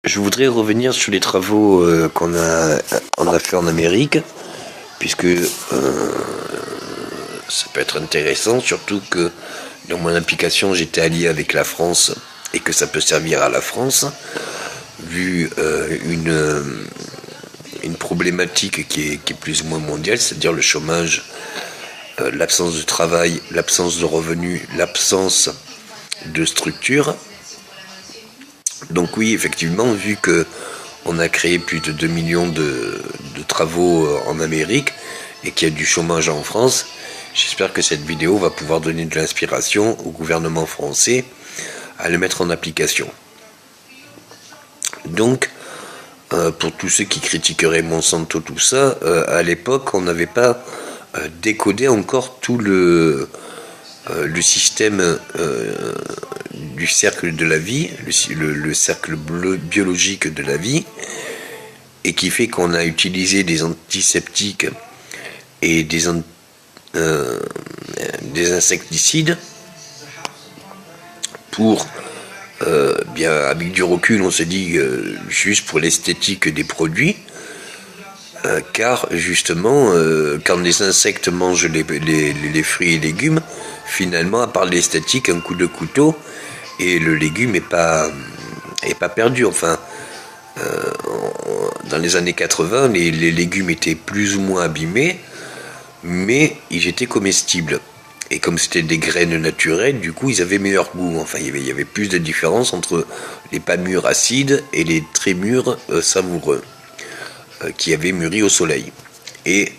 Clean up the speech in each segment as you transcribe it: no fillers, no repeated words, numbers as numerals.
Je voudrais revenir sur les travaux qu'on a fait en Amérique, puisque ça peut être intéressant, surtout que dans mon implication, j'étais allié avec la France et que ça peut servir à la France, vu une problématique qui est plus ou moins mondiale, c'est-à-dire le chômage, l'absence de travail, l'absence de revenus, l'absence de structure. Donc oui, effectivement, vu que on a créé plus de 2 millions de travaux en Amérique et qu'il y a du chômage en France, j'espère que cette vidéo va pouvoir donner de l'inspiration au gouvernement français à le mettre en application. Donc, pour tous ceux qui critiqueraient Monsanto, tout ça, à l'époque, on n'avait pas décodé encore tout le système du cercle de la vie, le cercle biologique de la vie, et qui fait qu'on a utilisé des antiseptiques et des insecticides pour, bien avec du recul, on se dit juste pour l'esthétique des produits, car justement, quand les insectes mangent les fruits et légumes, finalement, à part l'esthétique, un coup de couteau et le légume est pas perdu. Enfin, dans les années 80, les légumes étaient plus ou moins abîmés, mais ils étaient comestibles. Et comme c'était des graines naturelles, du coup, ils avaient meilleur goût. Enfin, il y avait plus de différence entre les pas mûrs acides et les très mûrs savoureux, qui avaient mûri au soleil. Et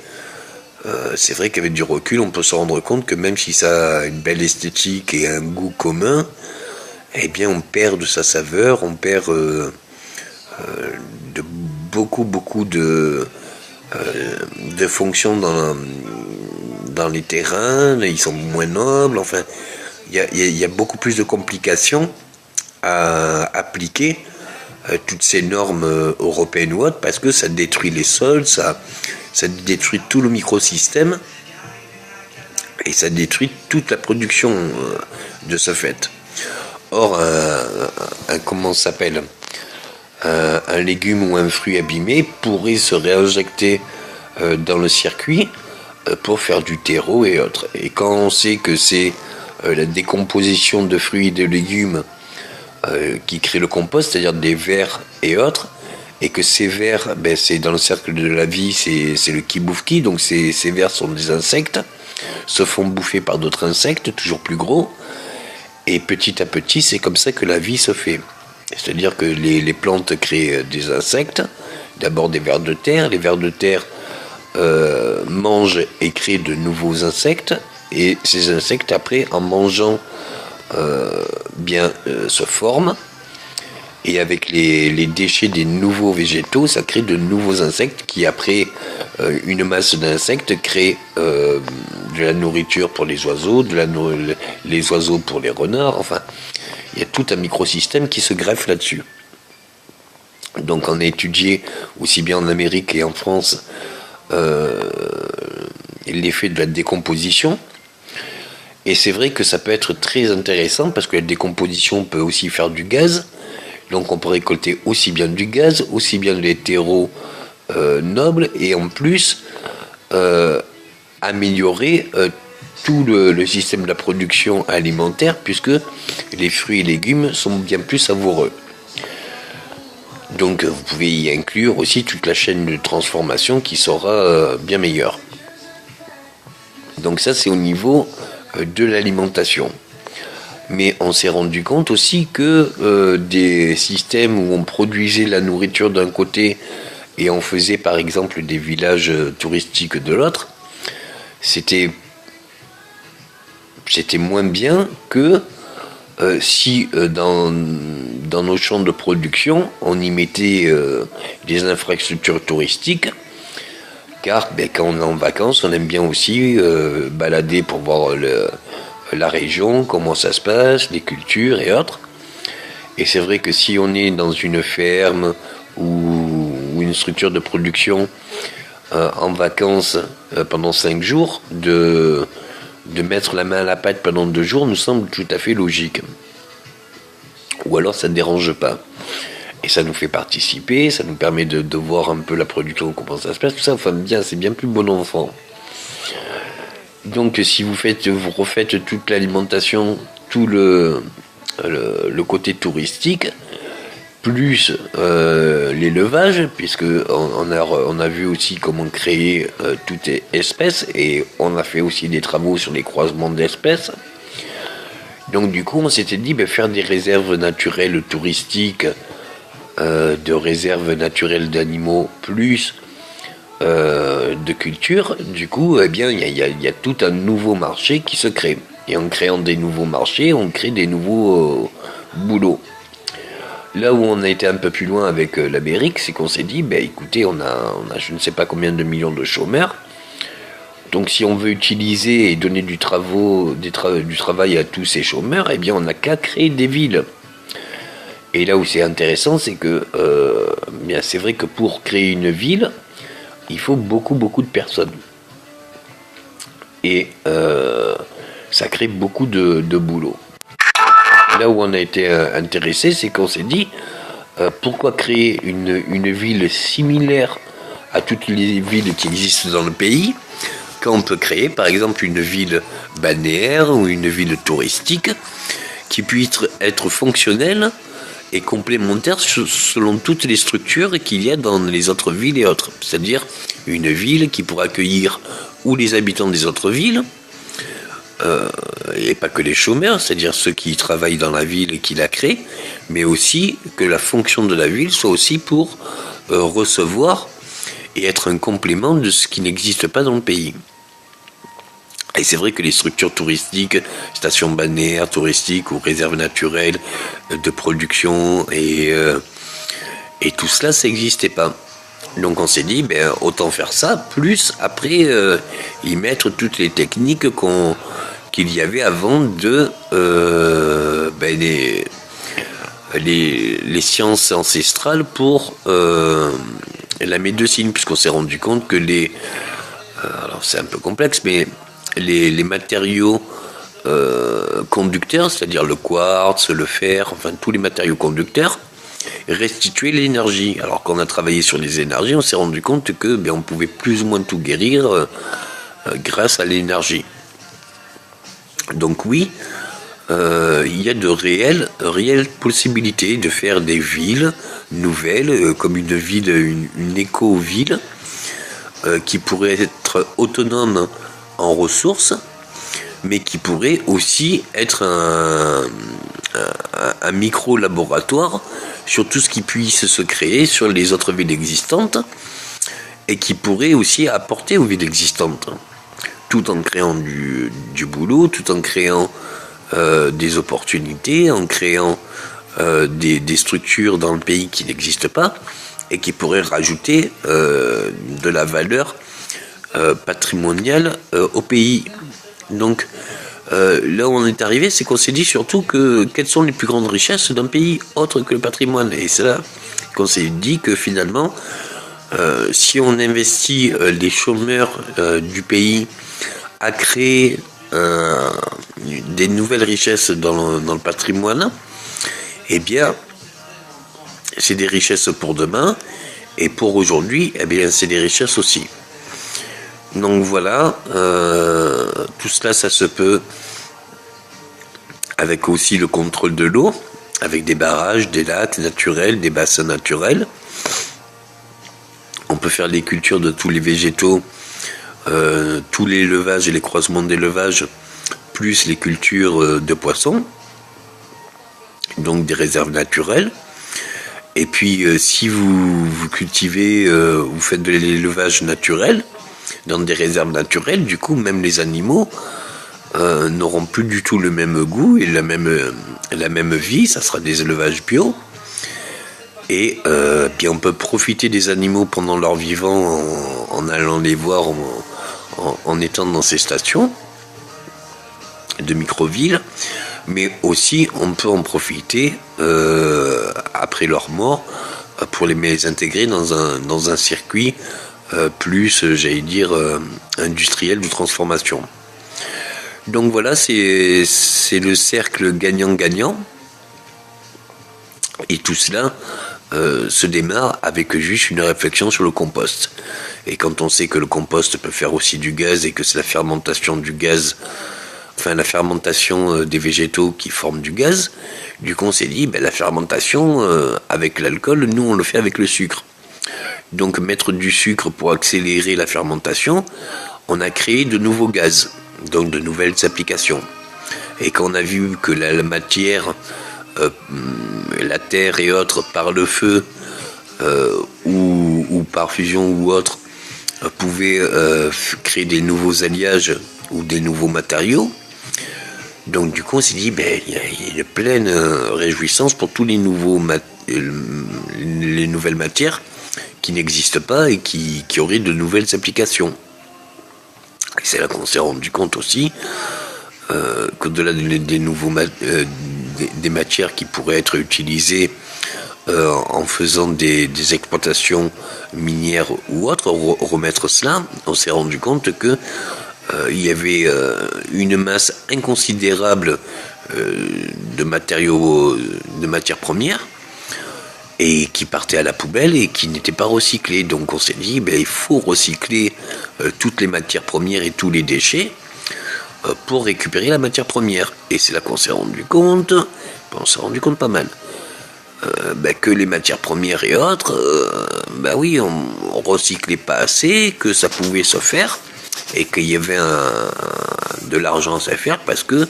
c'est vrai qu'avec du recul, on peut se rendre compte que même si ça a une belle esthétique et un goût commun, eh bien, on perd de sa saveur, on perd de beaucoup de fonctions dans les terrains, ils sont moins nobles, enfin, il y a beaucoup plus de complications à appliquer toutes ces normes européennes ou autres, parce que ça détruit les sols, ça détruit tout le microsystème, et ça détruit toute la production de ce fait. Or, comment ça s'appelle, un légume ou un fruit abîmé pourrait se réinjecter dans le circuit pour faire du terreau et autres. Et quand on sait que c'est la décomposition de fruits et de légumes qui crée le compost, c'est-à-dire des vers et autres, et que ces vers, ben, c'est dans le cercle de la vie, c'est le qui bouffe qui, donc ces vers sont des insectes, se font bouffer par d'autres insectes, toujours plus gros, et petit à petit, c'est comme ça que la vie se fait. C'est-à-dire que les plantes créent des insectes, d'abord des vers de terre, les vers de terre mangent et créent de nouveaux insectes, et ces insectes, après, en mangeant, se forment, et avec les déchets des nouveaux végétaux, ça crée de nouveaux insectes qui, après une masse d'insectes, créent de la nourriture pour les oiseaux, les oiseaux pour les renards, enfin, il y a tout un microsystème qui se greffe là-dessus. Donc on a étudié, aussi bien en Amérique et en France, l'effet de la décomposition. Et c'est vrai que ça peut être très intéressant, parce que la décomposition peut aussi faire du gaz. Donc on peut récolter aussi bien du gaz, aussi bien des terreaux nobles, et en plus améliorer tout le système de la production alimentaire, puisque les fruits et légumes sont bien plus savoureux. Donc vous pouvez y inclure aussi toute la chaîne de transformation qui sera bien meilleure. Donc ça, c'est au niveau de l'alimentation. Mais on s'est rendu compte aussi que des systèmes où on produisait la nourriture d'un côté et on faisait par exemple des villages touristiques de l'autre, c'était moins bien que si dans nos champs de production on y mettait des infrastructures touristiques, car quand on est en vacances, on aime bien aussi balader pour voir la région, comment ça se passe, les cultures et autres. Et c'est vrai que si on est dans une ferme ou une structure de production en vacances pendant 5 jours, de mettre la main à la pâte pendant 2 jours nous semble tout à fait logique. Ou alors ça ne dérange pas. Et ça nous fait participer, ça nous permet de voir un peu la production, comment ça se passe, tout ça, enfin bien, c'est bien plus bon enfant. Donc si vous refaites toute l'alimentation, tout le côté touristique, plus l'élevage, puisque on a vu aussi comment créer toute espèce, et on a fait aussi des travaux sur les croisements d'espèces. Donc du coup on s'était dit faire des réserves naturelles touristiques, de réserves naturelles d'animaux, plus de culture, du coup il y a tout un nouveau marché qui se crée. Et en créant des nouveaux marchés, on crée des nouveaux boulots. Là où on a été un peu plus loin avec l'Amérique, c'est qu'on s'est dit, écoutez, on a je ne sais pas combien de millions de chômeurs. Donc si on veut utiliser et donner du travail à tous ces chômeurs, on n'a qu'à créer des villes. Et là où c'est intéressant, c'est que c'est vrai que pour créer une ville, il faut beaucoup de personnes. Et ça crée beaucoup de boulot. Là où on a été intéressé, c'est qu'on s'est dit, pourquoi créer une ville similaire à toutes les villes qui existent dans le pays, quand on peut créer par exemple une ville balnéaire ou une ville touristique qui puisse être fonctionnelle et complémentaire selon toutes les structures qu'il y a dans les autres villes et autres. C'est-à-dire une ville qui pourra accueillir ou les habitants des autres villes, et pas que les chômeurs, c'est-à-dire ceux qui travaillent dans la ville et qui la créent, mais aussi que la fonction de la ville soit aussi pour recevoir et être un complément de ce qui n'existe pas dans le pays. Et c'est vrai que les structures touristiques, stations balnéaires touristiques ou réserves naturelles de production et tout cela, ça n'existait pas. Donc on s'est dit, autant faire ça, plus après y mettre toutes les techniques qu'il y avait avant de les sciences ancestrales pour la médecine, puisqu'on s'est rendu compte que alors c'est un peu complexe, mais les matériaux conducteurs, c'est-à-dire le quartz, le fer, enfin tous les matériaux conducteurs, restituer l'énergie. Alors qu'on a travaillé sur les énergies, on s'est rendu compte que on pouvait plus ou moins tout guérir grâce à l'énergie. Donc oui, il y a de réelles possibilités de faire des villes nouvelles, comme une éco-ville, qui pourrait être autonome en ressources, mais qui pourrait aussi être un micro-laboratoire sur tout ce qui puisse se créer sur les autres villes existantes et qui pourrait aussi apporter aux villes existantes, tout en créant du boulot, tout en créant des opportunités, en créant des structures dans le pays qui n'existent pas et qui pourraient rajouter de la valeur patrimoniale au pays. Donc là où on est arrivé, c'est qu'on s'est dit surtout quelles sont les plus grandes richesses d'un pays autre que le patrimoine. Et c'est là qu'on s'est dit que finalement, si on investit les chômeurs du pays à créer des nouvelles richesses dans le patrimoine, c'est des richesses pour demain, et pour aujourd'hui, c'est des richesses aussi. Donc voilà, tout cela, ça se peut avec aussi le contrôle de l'eau, avec des barrages, des lacs naturels, des bassins naturels. On peut faire les cultures de tous les végétaux, tous les élevages et les croisements d'élevage, plus les cultures de poissons, donc des réserves naturelles. Et puis si vous cultivez, vous faites de l'élevage naturel, dans des réserves naturelles, du coup même les animaux n'auront plus du tout le même goût et la même vie, ça sera des élevages bio. Et on peut profiter des animaux pendant leur vivant en allant les voir, en étant dans ces stations de micro-villes, mais aussi on peut en profiter après leur mort pour les intégrer dans un circuit plus, industriel de transformation. Donc voilà, c'est le cercle gagnant-gagnant. Et tout cela se démarre avec juste une réflexion sur le compost. Et quand on sait que le compost peut faire aussi du gaz et que c'est la fermentation du gaz, enfin la fermentation des végétaux qui forment du gaz, du coup on s'est dit, la fermentation avec l'alcool, nous on le fait avec le sucre. Donc mettre du sucre pour accélérer la fermentation, on a créé de nouveaux gaz, donc de nouvelles applications. Et quand on a vu que la matière, la terre et autres, par le feu ou par fusion ou autre, pouvaient créer des nouveaux alliages ou des nouveaux matériaux, donc du coup on s'est dit, il y a une pleine réjouissance pour tous les nouvelles matières qui n'existent pas et qui auraient de nouvelles applications. Et c'est là qu'on s'est rendu compte aussi qu'au-delà des matières qui pourraient être utilisées en faisant des exploitations minières ou autres, remettre cela, on s'est rendu compte que il y avait une masse inconsidérable de matières premières et qui partaient à la poubelle et qui n'étaient pas recyclées. Donc on s'est dit, il faut recycler toutes les matières premières et tous les déchets pour récupérer la matière première. Et c'est là qu'on s'est rendu compte, pas mal, que les matières premières et autres, oui, on recyclait pas assez, que ça pouvait se faire, et qu'il y avait de l'argent à faire parce que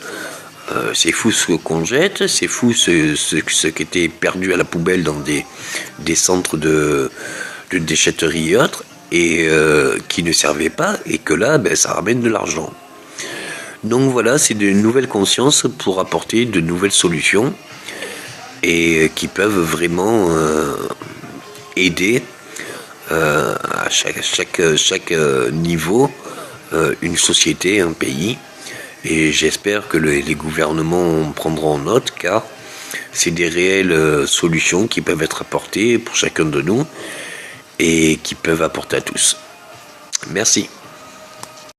c'est fou ce qu'on jette, c'est fou ce qui était perdu à la poubelle dans des centres de déchetterie et autres, et qui ne servait pas, et que là, ça ramène de l'argent. Donc voilà, c'est de nouvelles consciences pour apporter de nouvelles solutions et qui peuvent vraiment aider à chaque niveau une société, un pays. Et j'espère que les gouvernements prendront en note, car c'est des réelles solutions qui peuvent être apportées pour chacun de nous et qui peuvent apporter à tous. Merci.